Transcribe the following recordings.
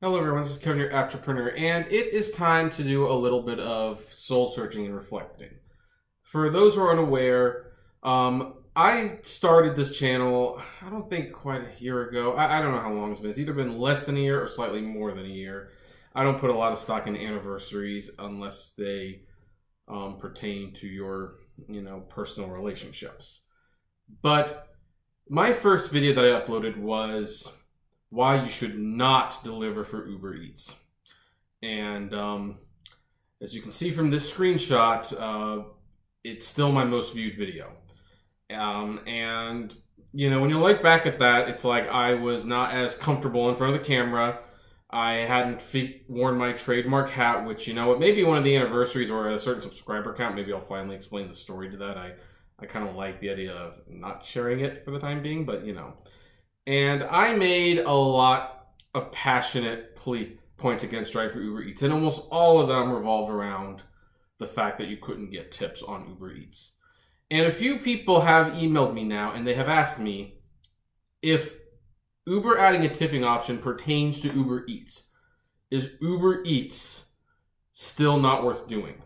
Hello everyone, this is Kevin, your entrepreneur, and it is time to do a little bit of soul searching and reflecting. For those who are unaware, I started this channel, I don't think quite a year ago. I don't know how long it's been. It's either been less than a year or slightly more than a year. I don't put a lot of stock in anniversaries unless they pertain to your, personal relationships. But my first video that I uploaded was why you should not deliver for UberEATS. And as you can see from this screenshot, it's still my most viewed video. And when you look back at that, it's like I was not as comfortable in front of the camera. I hadn't worn my trademark hat, which, maybe one of the anniversaries or a certain subscriber count, maybe I'll finally explain the story to that. I kind of like the idea of not sharing it for the time being, but And I made a lot of passionate points against driving for UberEATS, and almost all of them revolved around the fact that you couldn't get tips on UberEATS. And a few people have emailed me now, and they have asked me if Uber adding a tipping option pertains to UberEATS. Is UberEATS still not worth doing?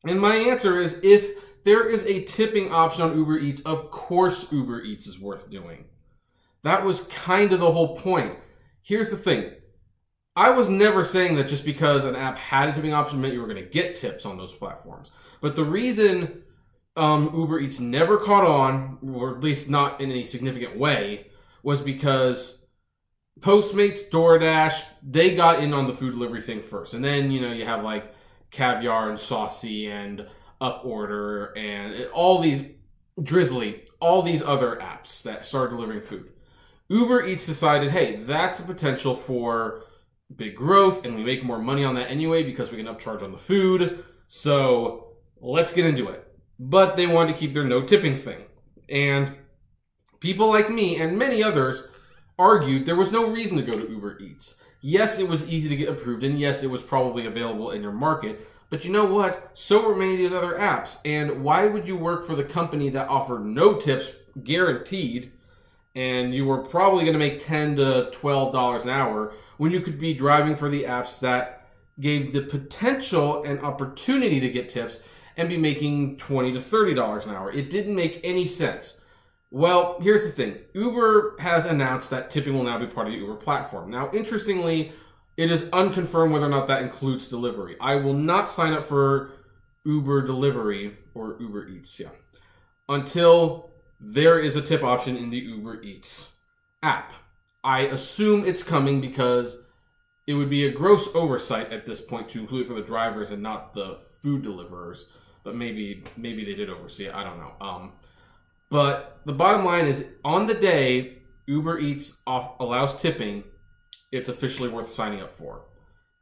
And my answer is, if there is a tipping option on UberEATS, of course UberEATS is worth doing. That was kind of the whole point. Here's the thing. I was never saying that just because an app had a tipping option meant you were going to get tips on those platforms. But the reason UberEATS never caught on, or at least not in any significant way, was because Postmates, DoorDash, they got in on the food delivery thing first. And then, you have like Caviar and Saucy and Uporder and all these, Drizzly, all these other apps that started delivering food. UberEATS decided, hey, that's a potential for big growth, and we make more money on that anyway because we can upcharge on the food, so let's get into it. But they wanted to keep their no tipping thing. And people like me and many others argued there was no reason to go to UberEATS. Yes, it was easy to get approved, and yes, it was probably available in your market, but you know what? So were many of these other apps. And why would you work for the company that offered no tips, guaranteed, and you were probably going to make $10 to $12 an hour when you could be driving for the apps that gave the potential and opportunity to get tips and be making $20 to $30 an hour? It didn't make any sense. Well, here's the thing. Uber has announced that tipping will now be part of the Uber platform. Now, interestingly, it is unconfirmed whether or not that includes delivery. I will not sign up for Uber delivery or UberEATS, until there is a tip option in the UberEATS app. I assume it's coming because it would be a gross oversight at this point to include it for the drivers and not the food deliverers. But maybe they did oversee it. I don't know. But the bottom line is, on the day UberEATS allows tipping, it's officially worth signing up for.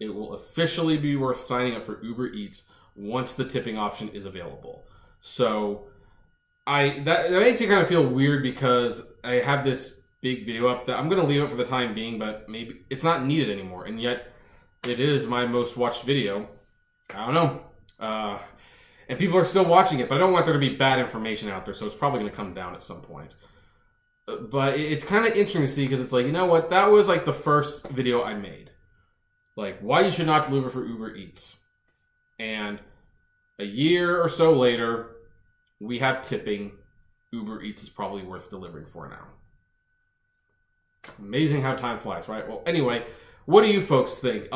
It will officially be worth signing up for UberEATS once the tipping option is available. So that makes me kind of feel weird because I have this big video up that I'm going to leave it for the time being, but maybe it's not needed anymore. And yet it is my most watched video. I don't know. And people are still watching it, but I don't want there to be bad information out there, so it's probably going to come down at some point. But it's kind of interesting to see because it's like, you know what? That was like the first video I made. Like, why you should not deliver for UberEATS. And a year or so later, we have tipping. UberEATS is probably worth delivering for now. Amazing how time flies, right? Well, anyway, what do you folks think?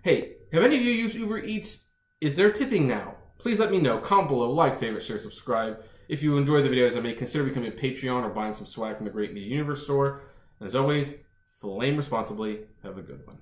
Hey, have any of you used UberEATS? Is there tipping now? Please let me know. Comment below, like, favorite, share, subscribe. If you enjoy the videos I make, consider becoming a Patreon or buying some swag from the Great Media Universe store. And as always, flame responsibly. Have a good one.